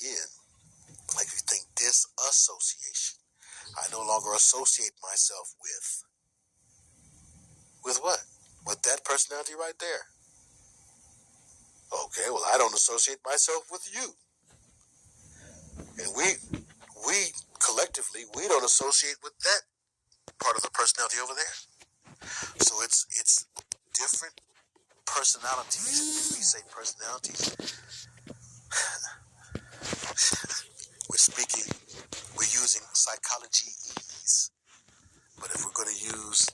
again, like if you think disassociation, I no longer associate myself with what? With that personality right there. Okay, well, I don't associate myself with you. And we collectively, we don't associate with that part of the personality over there. So it's different personalities. If we say personalities, we're using psychology-ese. But if we're going to use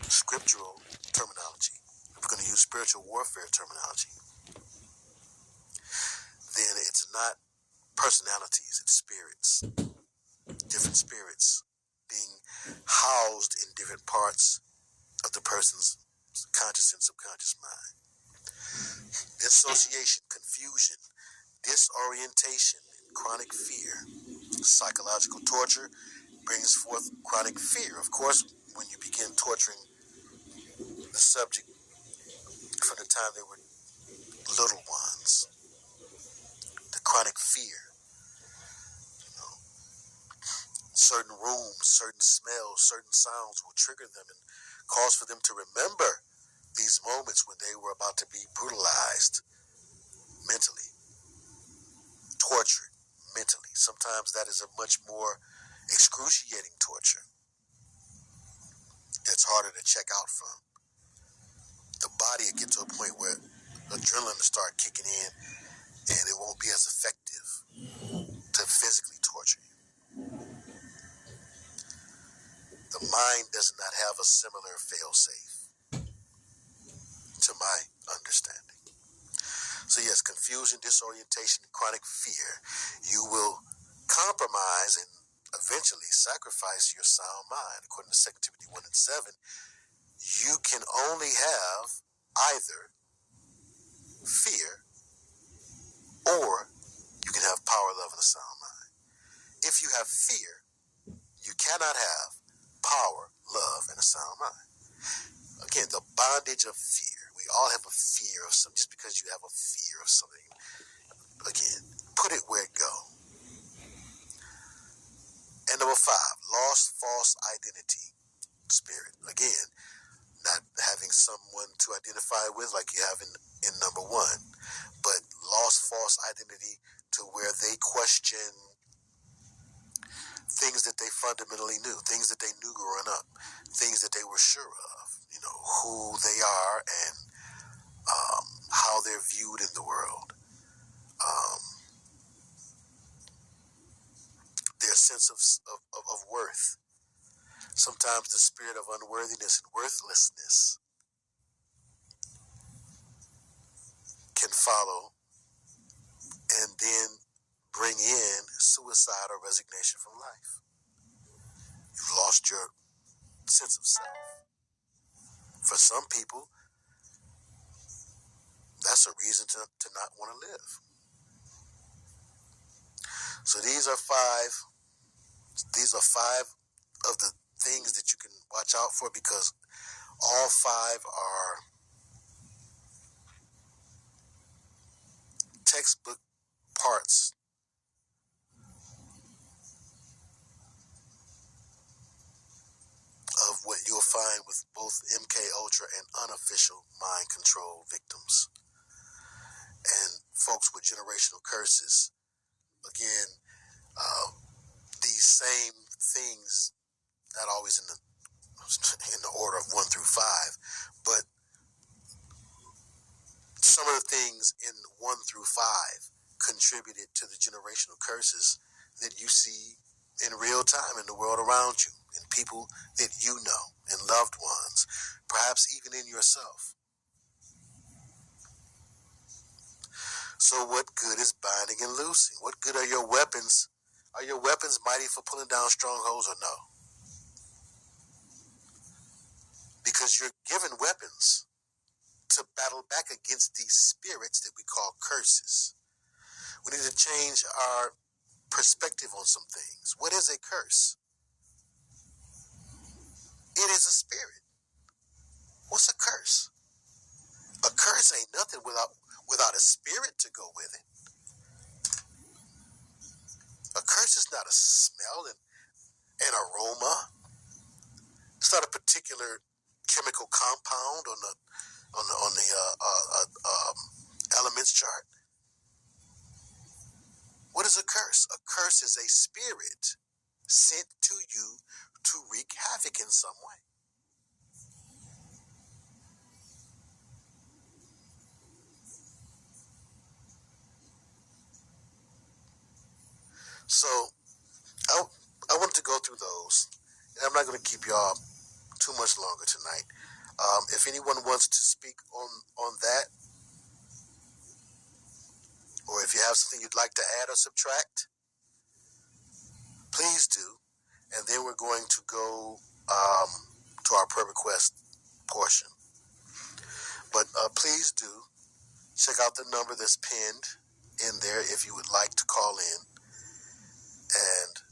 scriptural terminology, if we're going to use spiritual warfare terminology, then it's not personalities, it's spirits. Different spirits being housed in different parts of the person's conscious and subconscious mind. Dissociation, confusion, disorientation, and chronic fear. Psychological torture brings forth chronic fear. Of course, when you begin torturing the subject from the time they were little ones, the chronic fear, certain rooms, certain smells, certain sounds will trigger them and cause for them to remember these moments when they were about to be brutalized mentally, tortured mentally. Sometimes that is a much more excruciating torture. It's harder to check out from. The body will get to a point where adrenaline will start kicking in and it won't be as effective to physically torture you. The mind does not have a similar fail-safe, to my understanding. So yes, confusion, disorientation, chronic fear. You will compromise and eventually sacrifice your sound mind. According to 2 Timothy 1 and 7, you can only have either fear or you can have power, love, and a sound mind. If you have fear, you cannot have power, love, and a sound mind. Again, the bondage of fear. We all have a fear of something. Just because you have a fear of something, again, put it where it goes. And number 5, lost false identity spirit. Again, not having someone to identify with like you have in number 1, but lost false identity to where they question things that they fundamentally knew, things that they knew growing up, things that they were sure of, who they are and how they're viewed in the world. Their sense of worth. Sometimes the spirit of unworthiness and worthlessness can follow and then bring in suicide or resignation from life. You've lost your sense of self. For some people, that's a reason to not want to live. So these are five of the things that you can watch out for, because all 5 are textbook parts of what you'll find with both MK Ultra and unofficial mind control victims and folks with generational curses. Again, these same things, not always in the order of 1 through 5, but some of the things in 1 through 5 contributed to the generational curses that you see in real time in the world around you, and people that you know, and loved ones, perhaps even in yourself. So what good is binding and loosing? What good are your weapons? Are your weapons mighty for pulling down strongholds or no? Because you're given weapons to battle back against these spirits that we call curses. We need to change our perspective on some things. What is a curse? It is a spirit. What's a curse? A curse ain't nothing without a spirit to go with it. not a smell and an aroma. It's not a particular chemical compound on the elements chart. What is a curse? A curse is a spirit sent to you to wreak havoc in some way. So I wanted to go through those, and I'm not going to keep y'all too much longer tonight. If anyone wants to speak on that, or if you have something you'd like to add or subtract, please do. And then we're going to go to our prayer request portion. But please do check out the number that's pinned in there if you would like to call in and